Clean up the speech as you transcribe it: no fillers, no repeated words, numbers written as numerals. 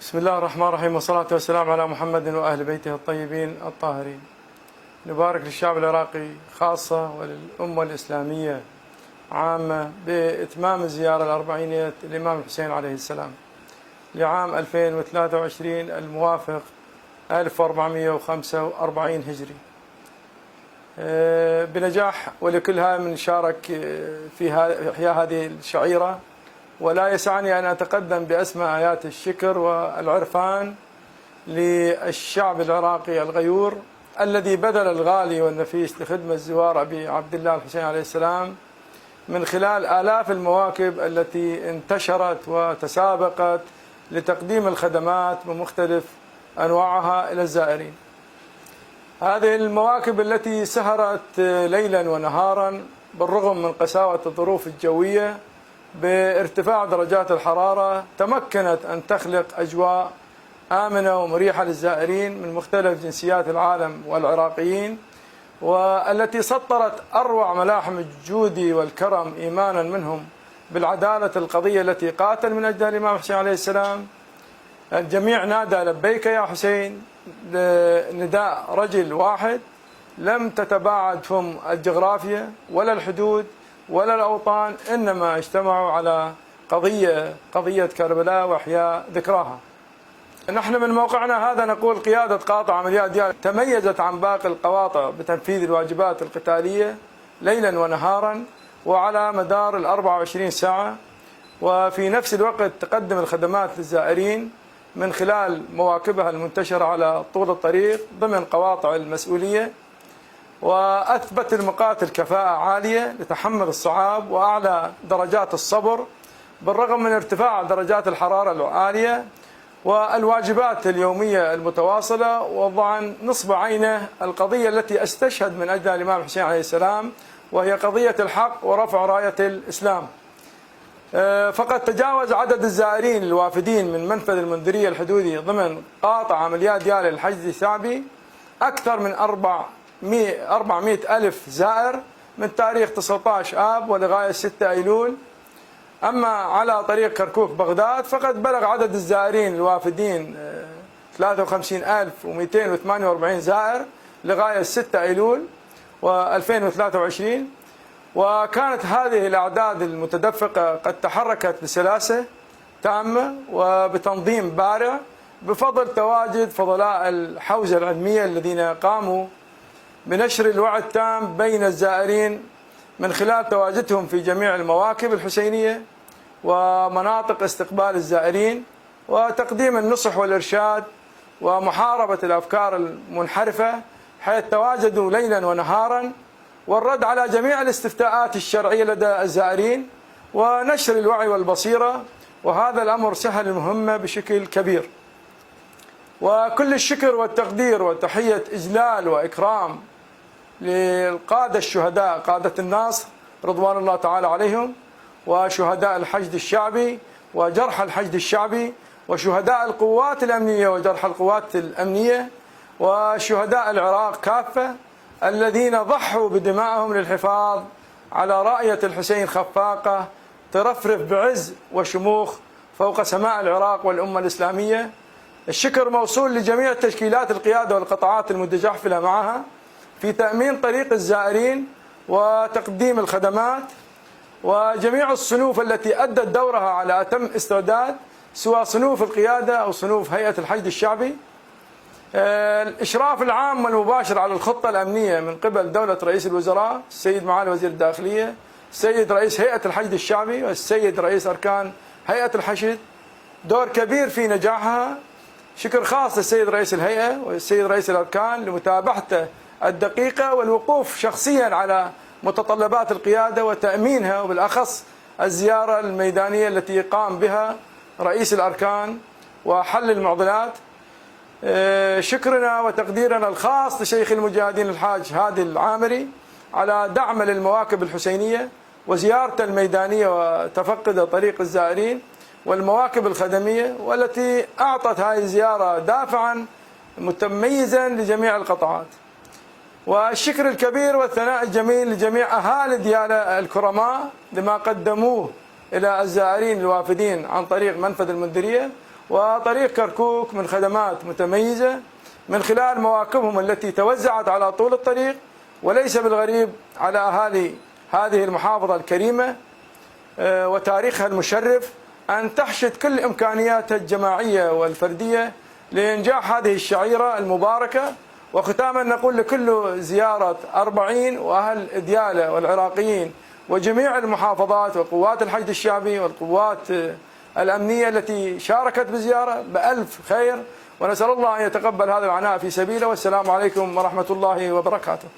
بسم الله الرحمن الرحيم، والصلاة والسلام على محمد وأهل بيته الطيبين الطاهرين. نبارك للشعب العراقي خاصة وللأمة الإسلامية عامة بإتمام الزيارة الأربعينية الإمام الحسين عليه السلام لعام 2023 الموافق 1445 هجري بنجاح، ولكل من شارك في إحياء هذه الشعيرة. ولا يسعني أن أتقدم بأسمى آيات الشكر والعرفان للشعب العراقي الغيور الذي بذل الغالي والنفيس لخدمة الزوار أبي عبد الله الحسين عليه السلام من خلال آلاف المواكب التي انتشرت وتسابقت لتقديم الخدمات بمختلف أنواعها إلى الزائرين. هذه المواكب التي سهرت ليلا ونهارا بالرغم من قساوة الظروف الجوية بارتفاع درجات الحرارة، تمكنت أن تخلق أجواء آمنة ومريحة للزائرين من مختلف جنسيات العالم والعراقيين، والتي سطرت أروع ملاحم الجود والكرم إيمانا منهم بالعدالة القضية التي قاتل من أجلها الإمام الحسين عليه السلام. الجميع نادى لبيك يا حسين، نداء رجل واحد. لم تتباعد فم الجغرافيا ولا الحدود ولا الأوطان، إنما اجتمعوا على قضية كربلاء وإحياء ذكراها. نحن من موقعنا هذا نقول قيادة قاطع عمليات ديال تميزت عن باقي القواطع بتنفيذ الواجبات القتالية ليلا ونهارا وعلى مدار 24 ساعة، وفي نفس الوقت تقدم الخدمات للزائرين من خلال مواكبها المنتشرة على طول الطريق ضمن قواطع المسؤولية، وأثبت المقاتل كفاءة عالية لتحمل الصعاب وأعلى درجات الصبر بالرغم من ارتفاع درجات الحرارة العالية والواجبات اليومية المتواصلة، وضعا نصب عينه القضية التي استشهد من أجلها الإمام الحسين عليه السلام، وهي قضية الحق ورفع راية الإسلام. فقد تجاوز عدد الزائرين الوافدين من منفذ المنذرية الحدودي ضمن قاطع عمليات ديال الحشد الشعبي أكثر من 400 ألف زائر من تاريخ 19 آب ولغاية 6 أيلول. أما على طريق كركوك بغداد فقد بلغ عدد الزائرين الوافدين 53,248 زائر لغاية 6 أيلول و2023، وكانت هذه الأعداد المتدفقة قد تحركت بسلاسة تامة وبتنظيم بارع بفضل تواجد فضلاء الحوزة العلمية الذين قاموا بنشر الوعي التام بين الزائرين من خلال تواجدهم في جميع المواكب الحسينية ومناطق استقبال الزائرين وتقديم النصح والإرشاد ومحاربة الأفكار المنحرفة، حيث تواجدوا ليلا ونهارا والرد على جميع الاستفتاءات الشرعية لدى الزائرين ونشر الوعي والبصيرة، وهذا الأمر سهل المهمة بشكل كبير. وكل الشكر والتقدير وتحية إجلال وإكرام للقادة الشهداء قادة الناصر رضوان الله تعالى عليهم، وشهداء الحشد الشعبي وجرحى الحشد الشعبي، وشهداء القوات الأمنية وجرحى القوات الأمنية، وشهداء العراق كافة الذين ضحوا بدمائهم للحفاظ على راية الحسين خفاقة ترفرف بعز وشموخ فوق سماء العراق والأمة الإسلامية. الشكر موصول لجميع تشكيلات القيادة والقطاعات المتجحفلة معها في تأمين طريق الزائرين وتقديم الخدمات، وجميع الصنوف التي أدت دورها على أتم استعداد، سواء صنوف القيادة أو صنوف هيئة الحشد الشعبي. الإشراف العام والمباشر على الخطة الأمنية من قبل دولة رئيس الوزراء السيد معالي وزير الداخلية، السيد رئيس هيئة الحشد الشعبي والسيد رئيس أركان هيئة الحشد، دور كبير في نجاحها. شكر خاص للسيد رئيس الهيئة والسيد رئيس الأركان لمتابعته الدقيقة والوقوف شخصيا على متطلبات القيادة وتأمينها، وبالأخص الزيارة الميدانية التي قام بها رئيس الأركان وحل المعضلات. شكرنا وتقديرنا الخاص لشيخ المجاهدين الحاج هادي العامري على دعمه للمواكب الحسينية وزيارته الميدانية وتفقد طريق الزائرين والمواكب الخدمية، والتي أعطت هذه الزيارة دافعا متميزا لجميع القطاعات. والشكر الكبير والثناء الجميل لجميع أهالي ديالى الكرماء لما قدموه إلى الزائرين الوافدين عن طريق منفذ المنذرية، وطريق كركوك من خدمات متميزة من خلال مواكبهم التي توزعت على طول الطريق، وليس بالغريب على أهالي هذه المحافظة الكريمة وتاريخها المشرف أن تحشد كل إمكانياتها الجماعية والفردية لإنجاح هذه الشعيرة المباركة. وختاما نقول لكل زيارة 40 وأهل ديالى والعراقيين وجميع المحافظات وقوات الحشد الشعبي والقوات الأمنية التي شاركت بزيارة بألف خير، ونسأل الله أن يتقبل هذا العناء في سبيله. والسلام عليكم ورحمة الله وبركاته.